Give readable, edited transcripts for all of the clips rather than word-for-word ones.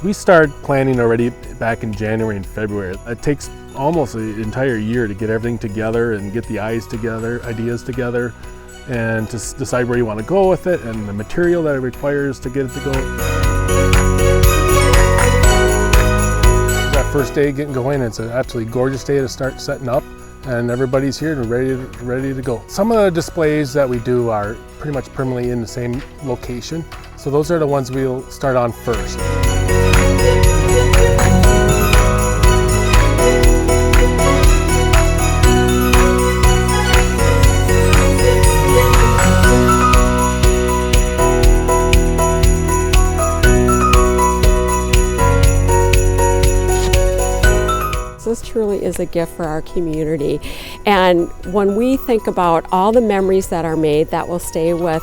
We start planning already back in January and February. It takes almost an entire year to get everything together and get the ideas together, and to decide where you want to go with it and the material that it requires to get it to go. That first day getting going, it's an absolutely gorgeous day to start setting up, and everybody's here and ready to go. Some of the displays that we do are pretty much permanently in the same location, so those are the ones we'll start on first. This truly is a gift for our community, and when we think about all the memories that are made that will stay with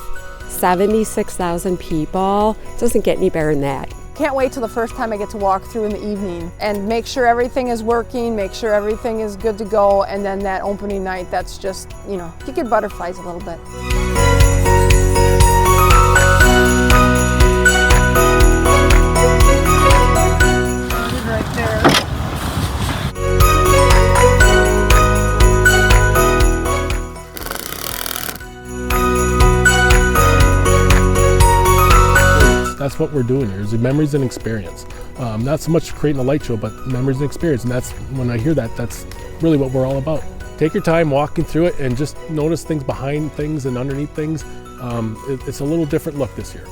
76,000 people, it doesn't get any better than that. Can't wait till the first time I get to walk through in the evening and make sure everything is working, make sure everything is good to go, and then that opening night, that's just, you get butterflies a little bit. Right there. That's what we're doing here, is the memories and experience. Not so much creating a light show, but memories and experience. And that's, when I hear that, that's really what we're all about. Take your time walking through it and just notice things behind things and underneath things. It's a little different look this year.